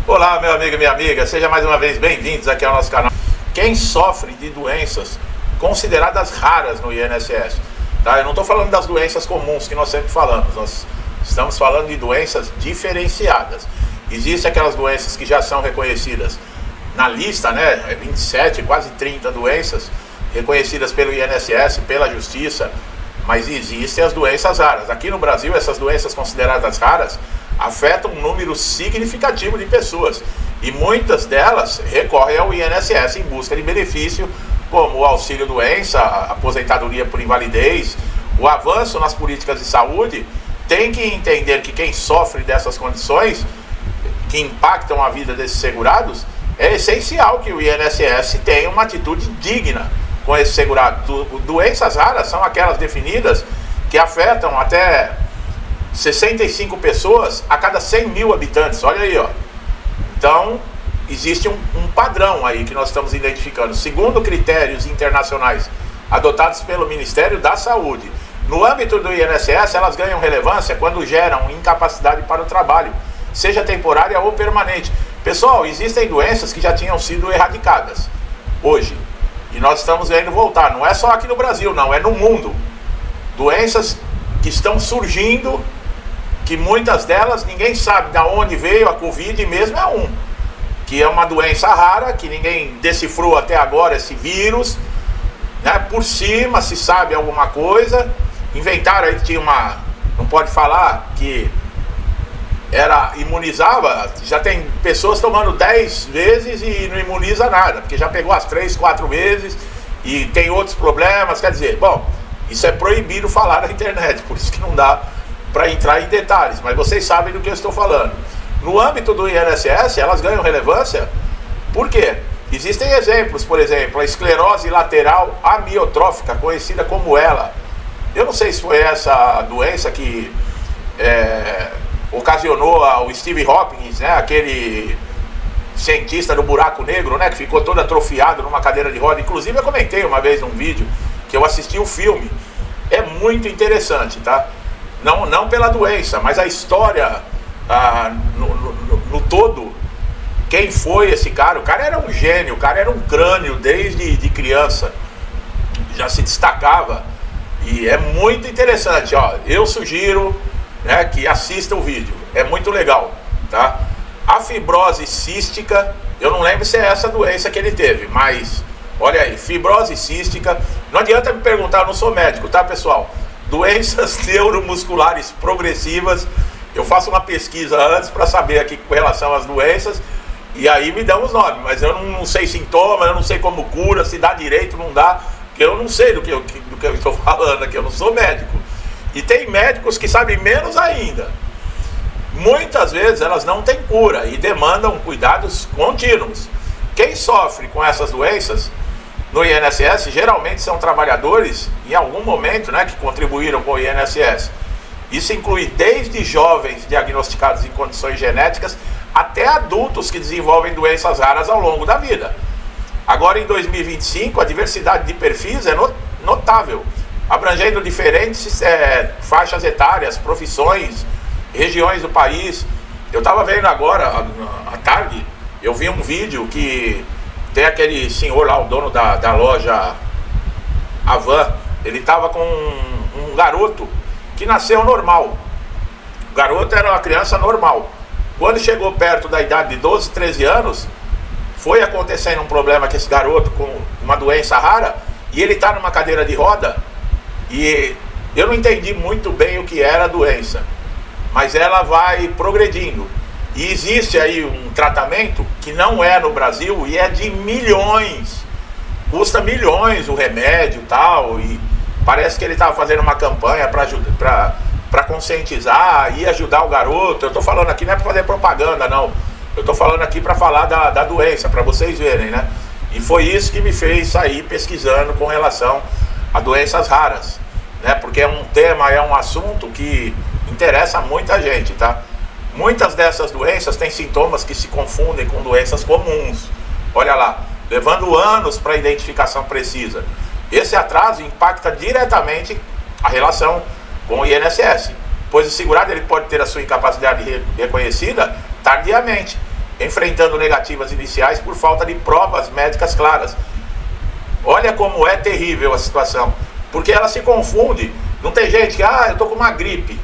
Olá, meu amigo e minha amiga, seja mais uma vez bem-vindos aqui ao nosso canal. Quem sofre de doenças consideradas raras no INSS, tá? Eu não estou falando das doenças comuns que nós sempre falamos, nós estamos falando de doenças diferenciadas. Existem aquelas doenças que já são reconhecidas na lista, né? 27, quase 30 doenças reconhecidas pelo INSS, pela Justiça, mas existem as doenças raras. Aqui no Brasil, essas doenças consideradas raras afetam um número significativo de pessoas e muitas delas recorrem ao INSS em busca de benefício, como o auxílio-doença, a aposentadoria por invalidez. O avanço nas políticas de saúde tem que entender que quem sofre dessas condições que impactam a vida desses segurados, é essencial que o INSS tenha uma atitude digna com esse segurado. Doenças raras são aquelas definidas que afetam até 65 pessoas a cada 100 mil habitantes, olha aí, ó. Então, existe um padrão aí que nós estamos identificando, segundo critérios internacionais adotados pelo Ministério da Saúde. No âmbito do INSS, elas ganham relevância quando geram incapacidade para o trabalho, seja temporária ou permanente. Pessoal, existem doenças que já tinham sido erradicadas hoje, e nós estamos vendo voltar. Não é só aqui no Brasil, não, é no mundo. Doenças que estão surgindo, que muitas delas ninguém sabe de onde veio. A Covid mesmo é que é uma doença rara, que ninguém decifrou até agora esse vírus, né? Por cima se sabe alguma coisa, inventaram aí que tinha não pode falar, que imunizava, já tem pessoas tomando 10 vezes e não imuniza nada, porque já pegou as 3, 4 vezes e tem outros problemas. Quer dizer, bom, isso é proibido falar na internet, por isso que não dá para entrar em detalhes, mas vocês sabem do que eu estou falando. No âmbito do INSS, elas ganham relevância, por quê? Existem exemplos, por exemplo, a esclerose lateral amiotrófica, conhecida como ELA. Eu não sei se foi essa doença que ocasionou o Steve Hopkins, né, aquele cientista do buraco negro, né, que ficou todo atrofiado numa cadeira de roda. Inclusive eu comentei uma vez num vídeo que eu assisti o filme. É muito interessante, tá? Não pela doença, mas a história no todo. Quem foi esse cara? O cara era um gênio, o cara era um crânio desde de criança, já se destacava, e é muito interessante, ó. Eu sugiro, né, que assista o vídeo, é muito legal, tá? A fibrose cística, eu não lembro se é essa doença que ele teve, mas olha aí, fibrose cística. Não adianta me perguntar, eu não sou médico, tá, pessoal? Doenças neuromusculares progressivas, eu faço uma pesquisa antes para saber aqui com relação às doenças, e aí me dão os nomes, mas eu não sei sintomas, eu não sei como cura, se dá direito, não dá, porque eu não sei do que eu estou falando aqui, eu não sou médico. E tem médicos que sabem menos ainda. Muitas vezes elas não têm cura e demandam cuidados contínuos. Quem sofre com essas doenças no INSS geralmente são trabalhadores, em algum momento, né, que contribuíram com o INSS. Isso inclui desde jovens diagnosticados em condições genéticas até adultos que desenvolvem doenças raras ao longo da vida. Agora, em 2025, a diversidade de perfis é notável, abrangendo diferentes faixas etárias, profissões, regiões do país. Eu estava vendo agora, à tarde, eu vi um vídeo que tem aquele senhor lá, o dono da loja Avan, ele estava com um garoto que nasceu normal. O garoto era uma criança normal. Quando chegou perto da idade de 12, 13 anos, foi acontecendo um problema com esse garoto, com uma doença rara, e ele está numa cadeira de roda, e eu não entendi muito bem o que era a doença, mas ela vai progredindo. E existe aí um tratamento que não é no Brasil e é de milhões, custa milhões o remédio e tal, e parece que ele estava fazendo uma campanha para conscientizar e ajudar o garoto. Eu estou falando aqui não é para fazer propaganda, não, eu estou falando aqui para falar da doença, para vocês verem, né? E foi isso que me fez sair pesquisando com relação a doenças raras, né? Porque é um tema, é um assunto que interessa muita gente, tá? Muitas dessas doenças têm sintomas que se confundem com doenças comuns. Olha lá, levando anos para a identificação precisa. Esse atraso impacta diretamente a relação com o INSS, pois o segurado ele pode ter a sua incapacidade reconhecida tardiamente. enfrentando negativas iniciais por falta de provas médicas claras. Olha como é terrível a situação, porque ela se confunde. Não tem gente que, eu tô com uma gripe,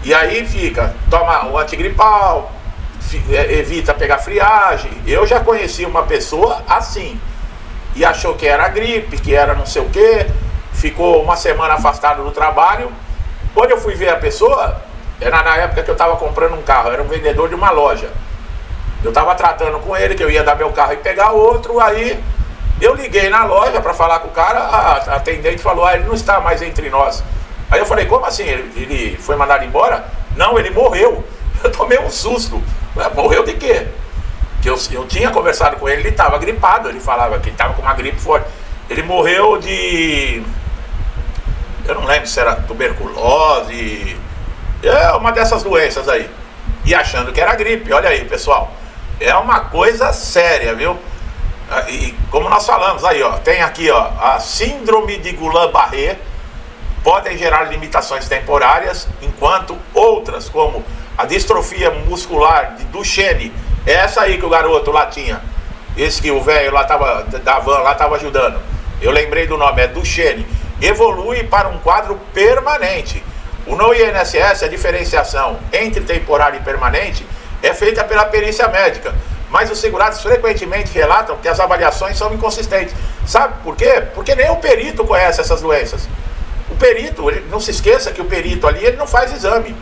e aí toma o antigripal, evita pegar friagem. Eu já conheci uma pessoa assim, e achou que era gripe, que era não sei o que, ficou uma semana afastado do trabalho. Quando eu fui ver a pessoa, era na época que eu estava comprando um carro, era um vendedor de uma loja. Eu estava tratando com ele, que eu ia dar meu carro e pegar outro. Aí eu liguei na loja para falar com o cara, a atendente falou, ele não está mais entre nós. Aí eu falei, como assim? Ele foi mandado embora? Não, ele morreu. Eu tomei um susto. Morreu de quê? Que eu tinha conversado com ele estava gripado, ele falava que estava com uma gripe forte. Ele morreu de... eu não lembro se era tuberculose, uma dessas doenças aí. E achando que era gripe, olha aí, pessoal. É uma coisa séria, viu? E como nós falamos aí, tem aqui, a síndrome de Guillain-Barré, podem gerar limitações temporárias, enquanto outras, como a distrofia muscular de Duchenne, é essa aí que o garoto lá tinha, esse que o velho lá da van lá estava ajudando, eu lembrei do nome, é Duchenne, evolui para um quadro permanente. No INSS, a diferenciação entre temporário e permanente é feita pela perícia médica, mas os segurados frequentemente relatam que as avaliações são inconsistentes. Sabe por quê? Porque nem o perito conhece essas doenças. O perito, não se esqueça que o perito ali, ele não faz exame.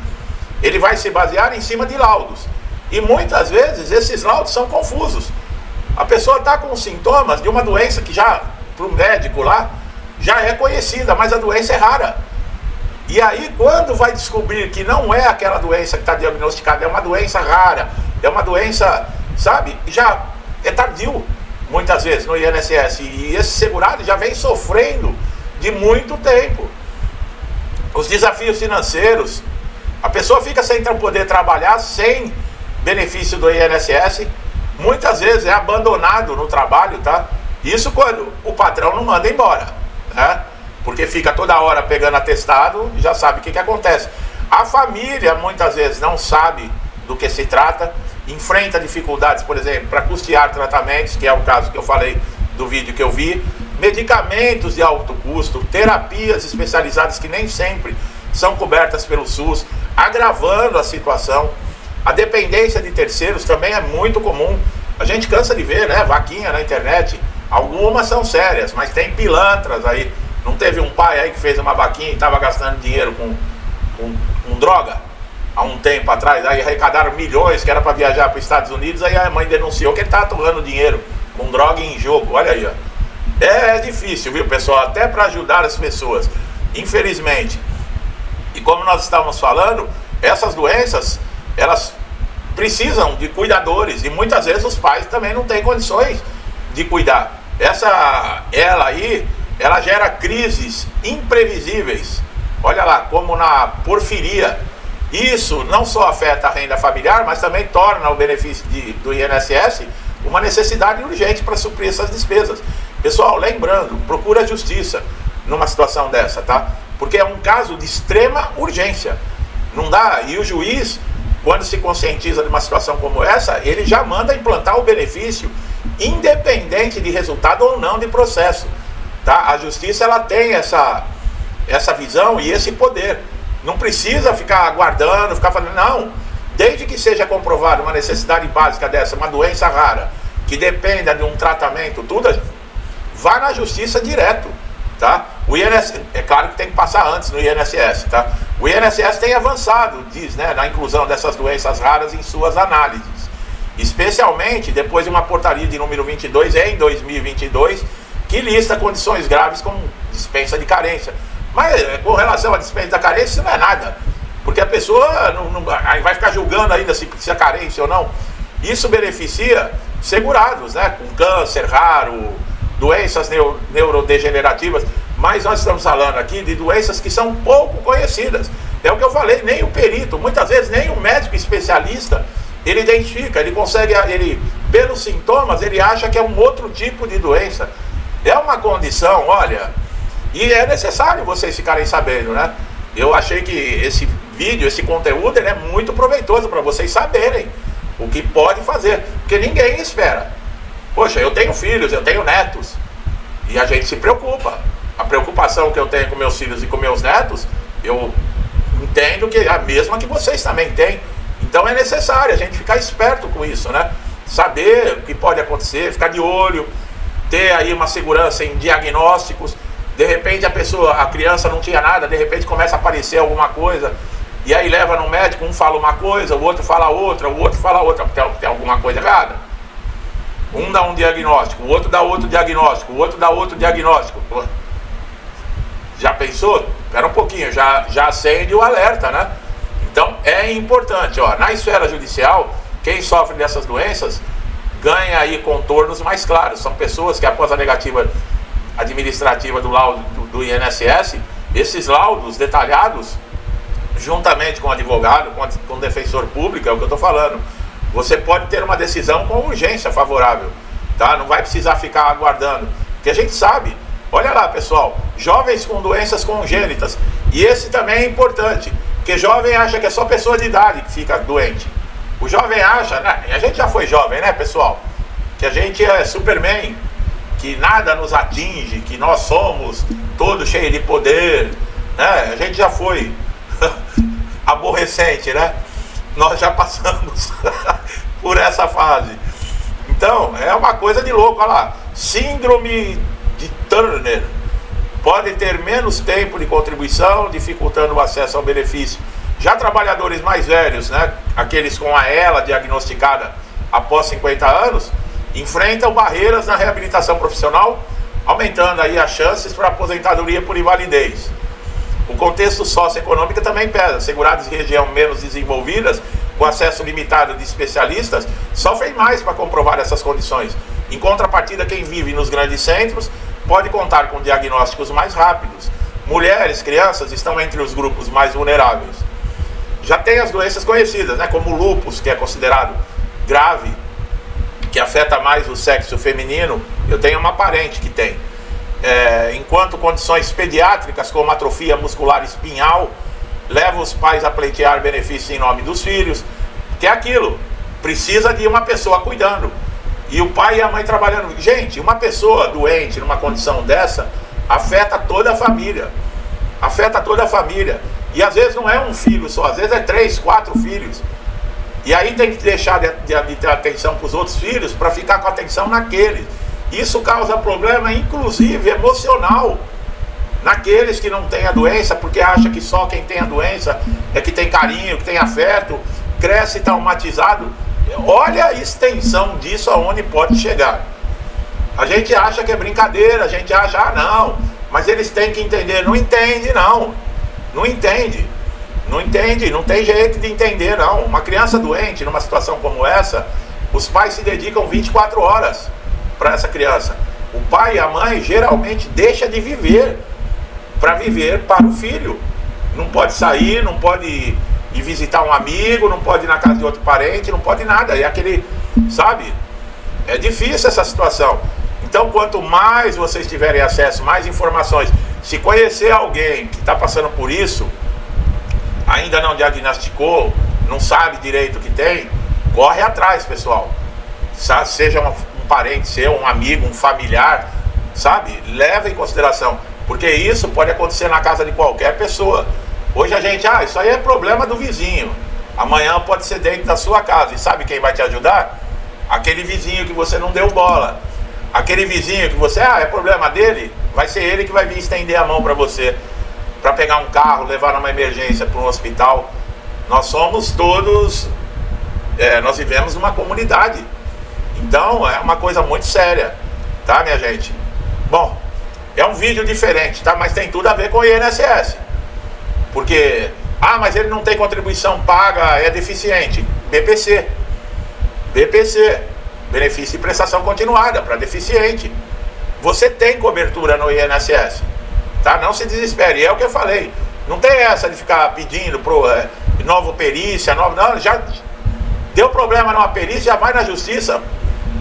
Ele vai se basear em cima de laudos. E muitas vezes esses laudos são confusos. A pessoa está com sintomas de uma doença que já, para o médico lá, já é conhecida, mas a doença é rara. E aí, quando vai descobrir que não é aquela doença que está diagnosticada, é uma doença rara, é uma doença, sabe, já é tardio, muitas vezes, no INSS. E esse segurado já vem sofrendo de muito tempo. Os desafios financeiros, a pessoa fica sem poder trabalhar, sem benefício do INSS, muitas vezes é abandonado no trabalho, tá? Isso quando o patrão não manda embora, né? Porque fica toda hora pegando atestado e já sabe o que acontece. A família muitas vezes não sabe do que se trata, enfrenta dificuldades, por exemplo, para custear tratamentos, que é o caso que eu falei do vídeo que eu vi, medicamentos de alto custo, terapias especializadas que nem sempre são cobertas pelo SUS, agravando a situação. A dependência de terceiros também é muito comum. A gente cansa de ver, né, vaquinha na internet. Algumas são sérias, mas tem pilantras aí. Não teve um pai aí que fez uma vaquinha e estava gastando dinheiro com droga há um tempo atrás? Aí arrecadaram milhões que era para viajar para os Estados Unidos. Aí a mãe denunciou que ele estava torrando dinheiro com droga em jogo. Olha aí, É difícil, viu, pessoal? Até para ajudar as pessoas, infelizmente. E como nós estávamos falando, essas doenças, elas precisam de cuidadores, e muitas vezes os pais também não têm condições de cuidar. Ela gera crises imprevisíveis. Olha lá, como na porfiria. Isso não só afeta a renda familiar, mas também torna o benefício do INSS uma necessidade urgente para suprir essas despesas. Pessoal, lembrando, procura a justiça numa situação dessa, tá? Porque é um caso de extrema urgência. Não dá, e o juiz, quando se conscientiza de uma situação como essa, ele já manda implantar o benefício, independente de resultado ou não de processo, tá? A justiça, ela tem essa visão e esse poder. Não precisa ficar aguardando, ficar falando, não. Desde que seja comprovada uma necessidade básica dessa, uma doença rara, que dependa de um tratamento, tudo, vá na justiça direto, tá? O INSS, é claro que tem que passar antes no INSS, tá? O INSS tem avançado, diz, né, na inclusão dessas doenças raras em suas análises, especialmente depois de uma portaria de número 22 em 2022, que lista condições graves como dispensa de carência. Mas com relação à dispensa da carência, isso não é nada, porque a pessoa aí vai ficar julgando ainda se precisa carência ou não. Isso beneficia segurados, né, com câncer raro, doenças neurodegenerativas, mas nós estamos falando aqui de doenças que são pouco conhecidas. É o que eu falei, nem o perito, muitas vezes nem o médico especialista, ele identifica, ele consegue, pelos sintomas, ele acha que é um outro tipo de doença. É uma condição, olha, e é necessário vocês ficarem sabendo, né? Eu achei que esse vídeo, esse conteúdo, ele é muito proveitoso para vocês saberem o que pode fazer, porque ninguém espera. Poxa, eu tenho filhos, eu tenho netos, e a gente se preocupa. A preocupação que eu tenho com meus filhos e com meus netos, eu entendo que é a mesma que vocês também têm. Então é necessário a gente ficar esperto com isso, né? Saber o que pode acontecer, ficar de olho, ter aí uma segurança em diagnósticos. De repente a criança não tinha nada, de repente começa a aparecer alguma coisa, e aí leva no médico, um fala uma coisa, o outro fala outra, o outro fala outra, tem alguma coisa errada. Um dá um diagnóstico, o outro dá outro diagnóstico, o outro dá outro diagnóstico. Pô, já pensou? Espera um pouquinho, já acende o alerta, né? Então é importante, ó, na esfera judicial, quem sofre dessas doenças ganha aí contornos mais claros. São pessoas que após a negativa administrativa do laudo do INSS, esses laudos detalhados, juntamente com o advogado, com o defensor público, é o que eu estou falando, você pode ter uma decisão com urgência favorável, tá? Não vai precisar ficar aguardando, porque a gente sabe, olha lá pessoal, jovens com doenças congênitas, e esse também é importante, porque jovem acha que é só pessoa de idade que fica doente. O jovem acha, né? A gente já foi jovem, né pessoal? Que a gente é Superman, que nada nos atinge, que nós somos todos cheios de poder, né? A gente já foi aborrecente, né? Nós já passamos por essa fase. Então, é uma coisa de louco, olha lá. Síndrome de Turner pode ter menos tempo de contribuição, dificultando o acesso ao benefício. Já trabalhadores mais velhos, né, aqueles com a ELA diagnosticada após 50 anos, enfrentam barreiras na reabilitação profissional, aumentando aí as chances para aposentadoria por invalidez. O contexto socioeconômico também pesa. Segurados em região menos desenvolvidas, com acesso limitado de especialistas, sofrem mais para comprovar essas condições. Em contrapartida, quem vive nos grandes centros pode contar com diagnósticos mais rápidos. Mulheres, crianças estão entre os grupos mais vulneráveis. Já tem as doenças conhecidas, né, como o lúpus, que é considerado grave, que afeta mais o sexo feminino. Eu tenho uma parente que tem. Enquanto condições pediátricas, como atrofia muscular espinhal, levam os pais a pleitear benefícios em nome dos filhos, que é aquilo, precisa de uma pessoa cuidando, e o pai e a mãe trabalhando. Gente, uma pessoa doente numa condição dessa, afeta toda a família, e às vezes não é um filho só, às vezes é 3, 4 filhos, e aí tem que deixar de ter atenção para os outros filhos, para ficar com atenção naqueles. Isso causa problema, inclusive emocional, naqueles que não têm a doença, porque acha que só quem tem a doença é que tem carinho, que tem afeto, cresce traumatizado. Olha a extensão disso, aonde pode chegar. A gente acha que é brincadeira, a gente acha, não, mas eles têm que entender. Não entende, não. Não entende, não tem jeito de entender, não. Uma criança doente, numa situação como essa, os pais se dedicam 24 horas para essa criança. O pai e a mãe geralmente deixam de viver para viver para o filho. Não pode sair, não pode ir visitar um amigo, não pode ir na casa de outro parente, não pode nada. É aquele, sabe? É difícil essa situação. Então, quanto mais vocês tiverem acesso, mais informações, se conhecer alguém que está passando por isso, ainda não diagnosticou, não sabe direito o que tem, corre atrás, pessoal. Seja um parente seu, um amigo, um familiar, sabe? Leva em consideração, porque isso pode acontecer na casa de qualquer pessoa. Hoje a gente, isso aí é problema do vizinho. Amanhã pode ser dentro da sua casa. E sabe quem vai te ajudar? Aquele vizinho que você não deu bola. Aquele vizinho que você, é problema dele, vai ser ele que vai vir estender a mão para você, para pegar um carro, levar numa emergência para um hospital. Nós somos todos, nós vivemos numa comunidade. Então é uma coisa muito séria, tá, minha gente? Bom, é um vídeo diferente, tá? Mas tem tudo a ver com o INSS. Porque, mas ele não tem contribuição paga, é deficiente. BPC, benefício de prestação continuada para deficiente. Você tem cobertura no INSS, tá? Não se desespere, é o que eu falei. Não tem essa de ficar pedindo nova perícia, não, já deu problema numa perícia, já vai na justiça,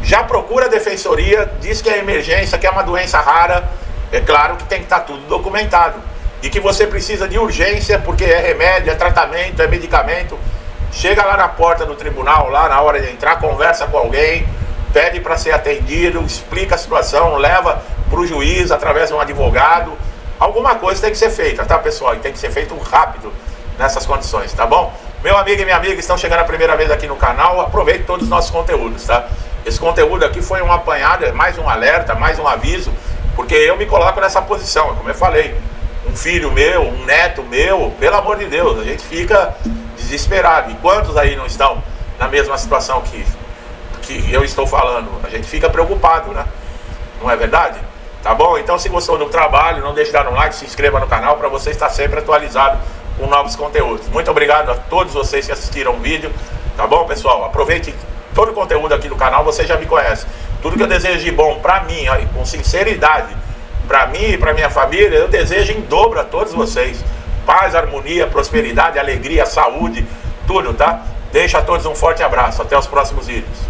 já procura a defensoria, diz que é emergência, que é uma doença rara. É claro que tem que estar tudo documentado, e que você precisa de urgência, porque é remédio, é tratamento, é medicamento. chega lá na porta do tribunal, lá na hora de entrar, conversa com alguém, pede para ser atendido, explica a situação, leva para o juiz através de um advogado. Alguma coisa tem que ser feita, tá, pessoal? E tem que ser feito rápido nessas condições, tá bom? Meu amigo e minha amiga estão chegando a primeira vez aqui no canal, aproveite todos os nossos conteúdos, tá? Esse conteúdo aqui foi um apanhado, é mais um alerta, mais um aviso, porque eu me coloco nessa posição, como eu falei, um filho meu, um neto meu, pelo amor de Deus, a gente fica desesperado. E quantos aí não estão na mesma situação que eu estou falando? A gente fica preocupado, né? Não é verdade? Tá bom? Então, se gostou do trabalho, não deixe de dar um like, se inscreva no canal para você estar sempre atualizado com novos conteúdos. Muito obrigado a todos vocês que assistiram o vídeo, tá bom, pessoal? Aproveite todo o conteúdo aqui do canal, você já me conhece. Tudo que eu desejo de bom para mim, com sinceridade, para mim e para minha família, eu desejo em dobro a todos vocês. Paz, harmonia, prosperidade, alegria, saúde, tudo, tá? Deixo a todos um forte abraço. Até os próximos vídeos.